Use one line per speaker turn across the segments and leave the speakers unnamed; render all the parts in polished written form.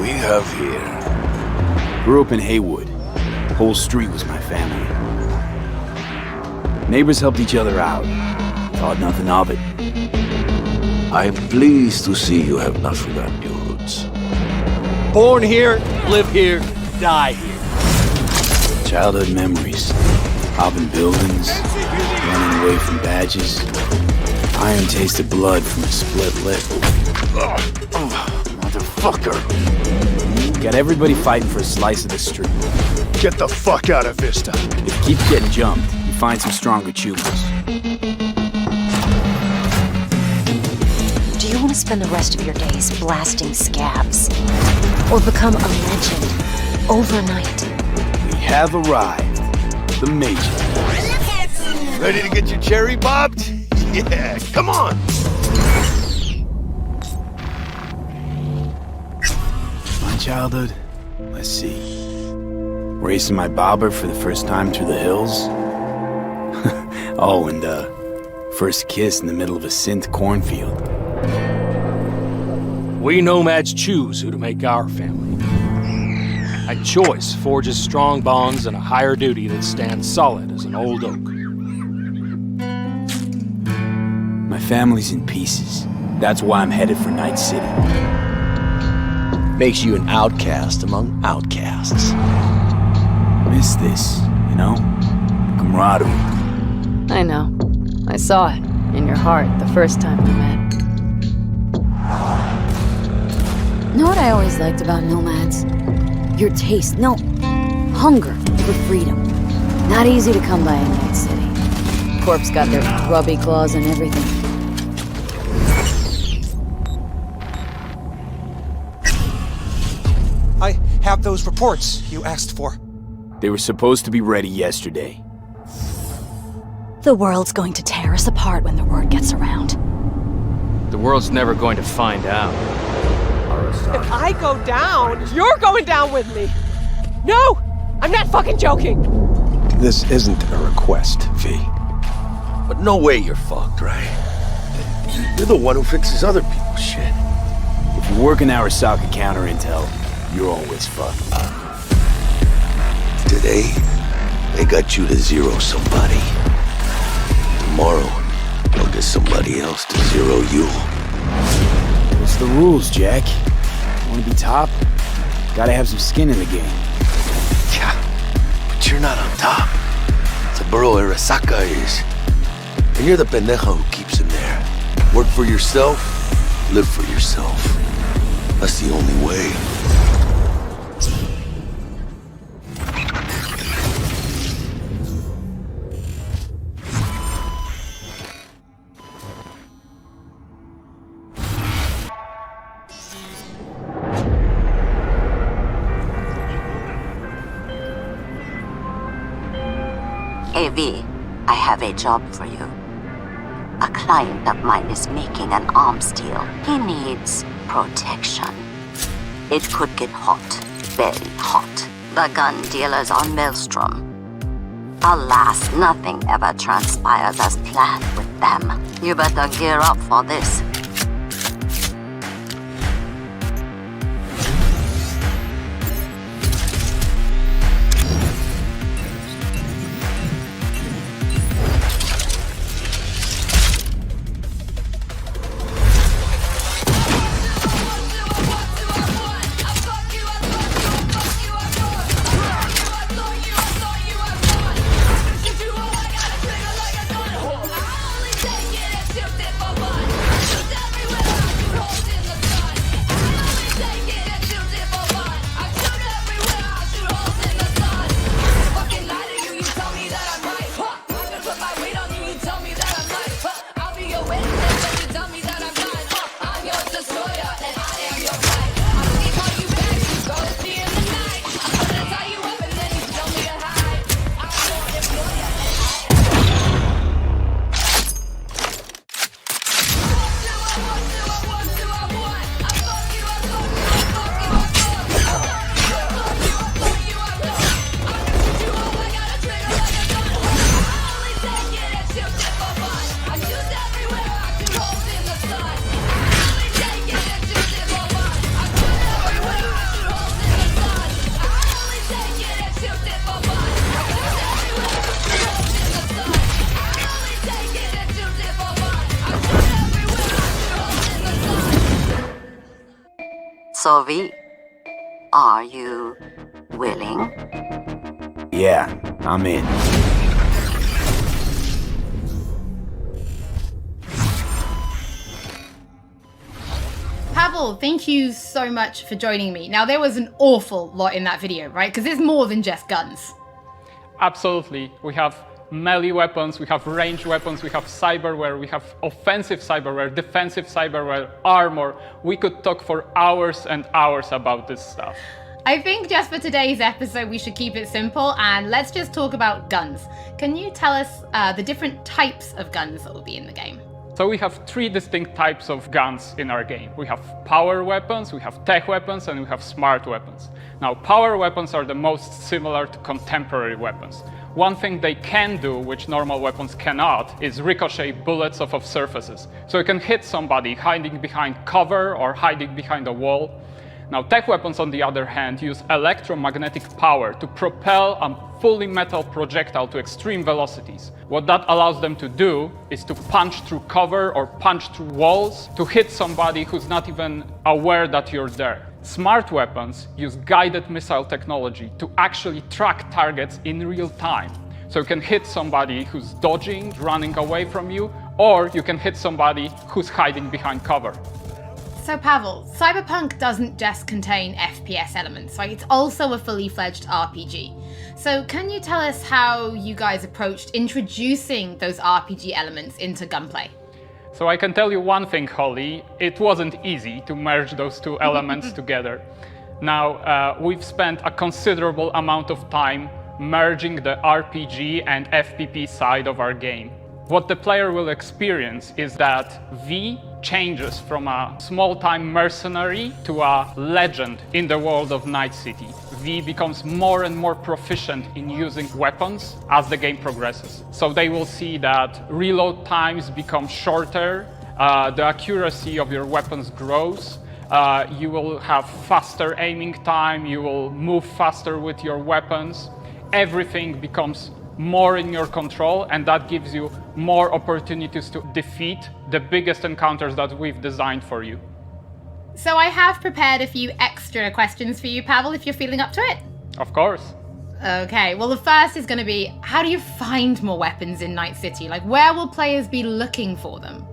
we have here?
Grew up in Haywood. Whole street was my family. Neighbors helped each other out. Thought nothing of it.
I'm pleased to see you have not forgotten your roots.
Born here, live here, die here.
Childhood memories. Robbing buildings, running away from badges. Iron tasted blood from a split lip.
Motherfucker!
Got everybody fighting for a slice of the street.
Get the fuck out of Vista.
If you keep getting jumped, you find some stronger choosers.
Do you want to spend the rest of your days blasting scabs? Or become a legend overnight?
We have arrived. The Major.
Ready to get your cherry bobbed? Yeah, come on!
My childhood? Let's see. Racing my bobber for the first time through the hills? Oh, and first kiss in the middle of a synth cornfield.
We nomads choose who to make our family. A choice forges strong bonds and a higher duty that stands solid as an old oak.
My family's in pieces. That's why I'm headed for Night City.
Makes you an outcast among outcasts.
Miss this, you know? Camaraderie.
I know. I saw it in your heart the first time we met.
Know what I always liked about nomads? Your taste, no, hunger for freedom. Not easy to come by in Night City. Corp's got their grubby claws and everything.
I have those reports you asked for.
They were supposed to be ready yesterday.
The world's going to tear us apart when the word gets around.
The world's never going to find out.
If I go down, you're going down with me. No! I'm not fucking joking!
This isn't a request, V.
But no way you're fucked, right? You're the one who fixes other people's shit.
If you work in Arasaka counter intel, you're always fucked.
Today, they got you to zero somebody. Tomorrow, they'll get somebody else to zero you.
What's the rules, Jack? Want to be top? Gotta have some skin in the game.
Yeah, but you're not on top. Saburo Arasaka is. And you're the pendejo who keeps him there. Work for yourself, live for yourself. That's the only way.
AV, I have a job for you. A client of mine is making an arms deal. He needs protection. It could get hot, very hot. The gun dealers are Maelstrom. Alas, nothing ever transpires as planned with them. You better gear up for this. So V, are you willing?
Yeah, I'm in.
Pavel, thank you so much for joining me. Now, there was an awful lot in that video, right? Because it's more than just guns.
Absolutely. We have melee weapons, we have ranged weapons, we have cyberware, we have offensive cyberware, defensive cyberware, armor. We could talk for hours and hours about this stuff.
I think just for today's episode, we should keep it simple and let's just talk about guns. Can you tell us the different types of guns that will be in the game?
So we have three distinct types of guns in our game. We have power weapons, we have tech weapons, and we have smart weapons. Now, power weapons are the most similar to contemporary weapons. One thing they can do, which normal weapons cannot, is ricochet bullets off of surfaces. So you can hit somebody hiding behind cover or hiding behind a wall. Now, tech weapons, on the other hand, use electromagnetic power to propel a fully metal projectile to extreme velocities. What that allows them to do is to punch through cover or punch through walls to hit somebody who's not even aware that you're there. Smart weapons use guided missile technology to actually track targets in real time. So you can hit somebody who's dodging, running away from you, or you can hit somebody who's hiding behind cover.
So Pavel, Cyberpunk doesn't just contain FPS elements, right? It's also a fully fledged RPG. So can you tell us how you guys approached introducing those RPG elements into gunplay?
So I can tell you one thing, Holly, it wasn't easy to merge those two elements together. Now, we've spent a considerable amount of time merging the RPG and FPP side of our game. What the player will experience is that V changes from a small-time mercenary to a legend in the world of Night City. V becomes more and more proficient in using weapons as the game progresses. So they will see that reload times become shorter, the accuracy of your weapons grows, you will have faster aiming time, you will move faster with your weapons. Everything becomes more in your control, and that gives you more opportunities to defeat the biggest encounters that we've designed for you.
So I have prepared a few extra questions for you, Pavel, if you're feeling up to it.
Of course.
Okay, well the first is going to be, how do you find more weapons in Night City? Like, where will players be looking for them?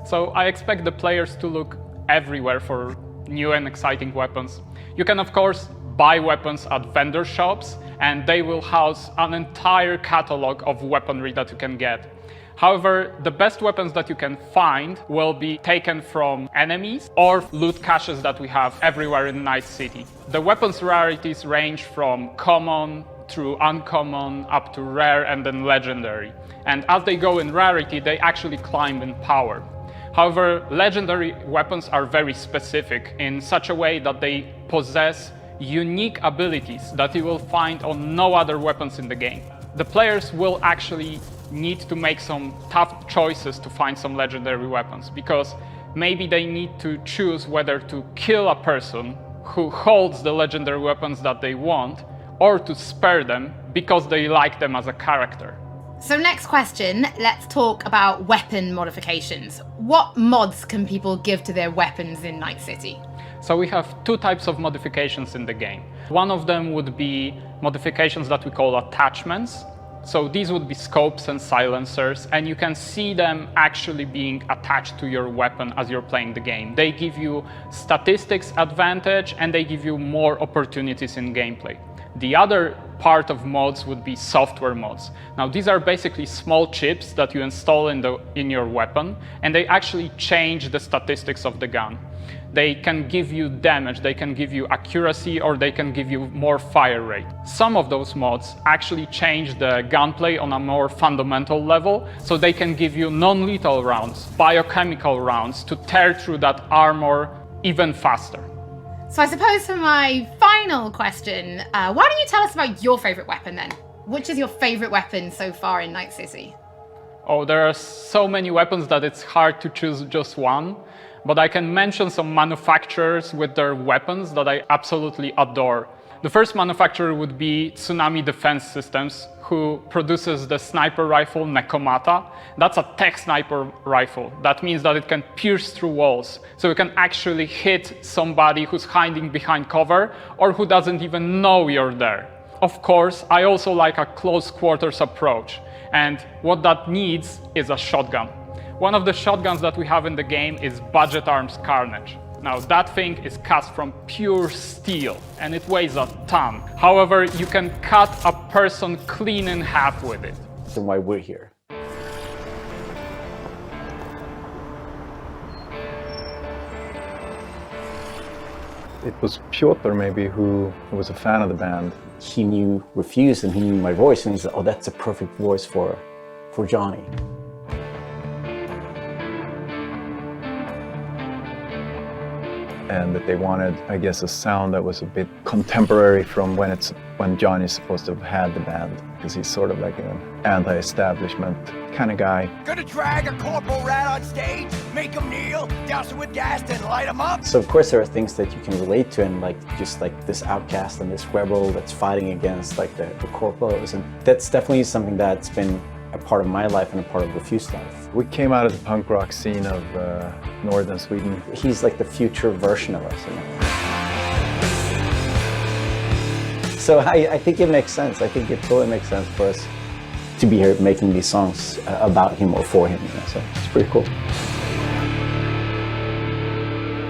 So I expect the players to look everywhere for new and exciting weapons. You can, of course, buy weapons at vendor shops, and they will house an entire catalog of weaponry that you can get. However, the best weapons that you can find will be taken from enemies or loot caches that we have everywhere in Night City. The weapons rarities range from common through uncommon up to rare and then legendary. And as they go in rarity, they actually climb in power. However, legendary weapons are very specific in such a way that they possess unique abilities that you will find on no other weapons in the game. The players will actually need to make some tough choices to find some legendary weapons, because maybe they need to choose whether to kill a person who holds the legendary weapons that they want, or to spare them because they like them as a character.
So next question, let's talk about weapon modifications. What mods can people give to their weapons in Night City?
So we have two types of modifications in the game. One of them would be modifications that we call attachments. So these would be scopes and silencers, and you can see them actually being attached to your weapon as you're playing the game. They give you statistics advantage, and they give you more opportunities in gameplay. The other part of mods would be software mods. Now, these are basically small chips that you install in your weapon, and they actually change the statistics of the gun. They can give you damage, they can give you accuracy, or they can give you more fire rate. Some of those mods actually change the gunplay on a more fundamental level, so they can give you non-lethal rounds, biochemical rounds, to tear through that armor even faster.
So I suppose for my final question, why don't you tell us about your favorite weapon then? Which is your favorite weapon so far in Night City?
Oh, there are so many weapons that it's hard to choose just one. But I can mention some manufacturers with their weapons that I absolutely adore. The first manufacturer would be Tsunami Defense Systems, who produces the sniper rifle Nekomata. That's a tech sniper rifle. That means that it can pierce through walls. So you can actually hit somebody who's hiding behind cover or who doesn't even know you're there. Of course, I also like a close quarters approach. And what that needs is a shotgun. One of the shotguns that we have in the game is Budget Arms Carnage. Now that thing is cast from pure steel and it weighs a ton. However, you can cut a person clean in half with it.
That's why we're here.
It was Piotr maybe who was a fan of the band.
He knew Refused and he knew my voice and he said, oh, that's a perfect voice for Johnny.
And that they wanted, I guess, a sound that was a bit contemporary from when Johnny's supposed to have had the band, because he's sort of like an anti-establishment kind of guy.
Gonna drag a corporal rat on stage, make him kneel, douse him with gas, then light him up.
So of course there are things that you can relate to, and like just like this outcast and this rebel that's fighting against like the corporals, and that's definitely something that's been a part of my life and a part of Refused life.
We came out of the punk rock scene of northern Sweden.
He's like the future version of us. You know? So I think it makes sense. I think it totally makes sense for us to be here making these songs about him or for him. You know? So it's pretty cool.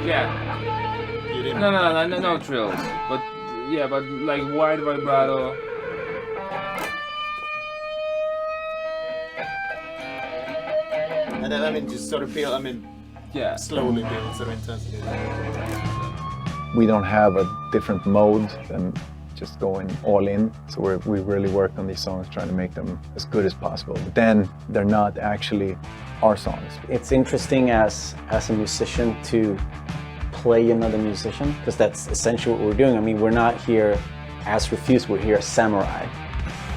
Yeah. No trills. But yeah, but like wide vibrato.
And then, I mean, just sort of build, yeah, slowly build sort of intensity.
We don't have a different mode than just going all in. So we really worked on these songs, trying to make them as good as possible. But then they're not actually our songs.
It's interesting as a musician to play another musician, because that's essentially what we're doing. I mean, we're not here as Refused, we're here as Samurai.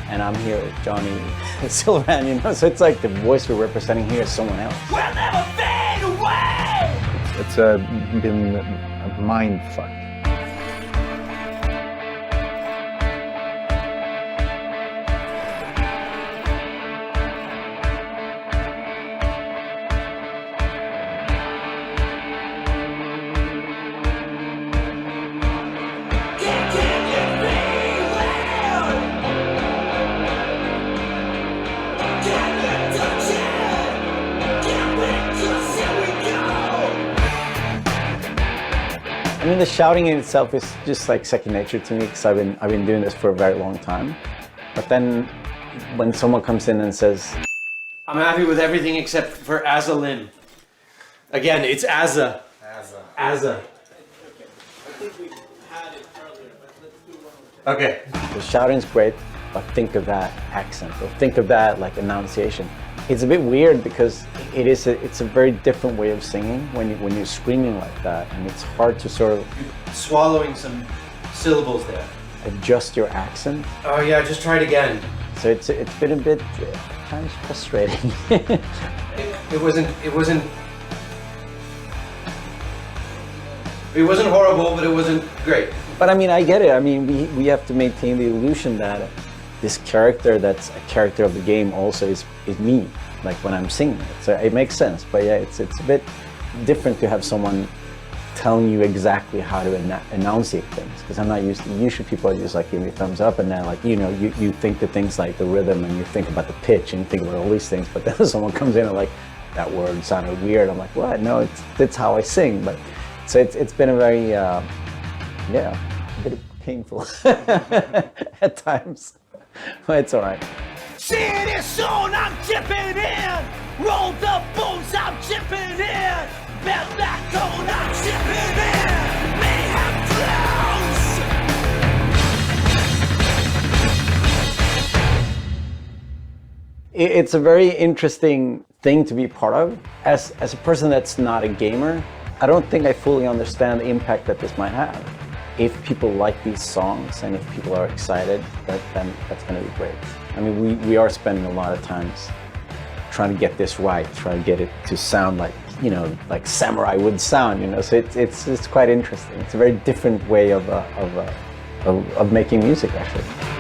And I'm here with Johnny Silverhand, you know? So it's like the voice we're representing here is someone else.
We'll never fade away!
It's been a mind fuck.
I mean, the shouting in itself is just like second nature to me, because I've been doing this for a very long time. But then when someone comes in and says,
I'm happy with everything except for Azza Lynn. Again, it's Azza. Azza.
I think we had it earlier, but let's do one more.
okay. The shouting's great, but think of that accent, or think of that like enunciation. It's a bit weird because it's a very different way of singing when you're screaming like that, and it's hard to sort of
swallowing some syllables there.
Adjust your accent.
Oh yeah, just try it again.
So it's been a bit kind of frustrating.
It wasn't horrible, but it wasn't great.
But I mean, I get it. I mean, we have to maintain the illusion that this character that's a character of the game also is me, like when I'm singing it. So it makes sense. But yeah, it's a bit different to have someone telling you exactly how to enunciate things, because I'm not used to. Usually people are just like give me a thumbs up, and then like you think the things like the rhythm, and you think about the pitch, and you think about all these things. But then someone comes in and like, that word sounded weird. I'm like, what? No, that's how I sing. But so it's been a very a bit painful at times. But it's all right.
See this soon, I'm chipping in. Roll the bones, I'm chipping in. Belt that tone, I'm chipping in. Mayhem flows.
It's a very interesting thing to be part of. As a person that's not a gamer, I don't think I fully understand the impact that this might have. If people like these songs and if people are excited, then that's going to be great. I mean, we are spending a lot of times trying to get this right, trying to get it to sound like, like Samurai would sound, So it's quite interesting. It's a very different way of of making music, actually.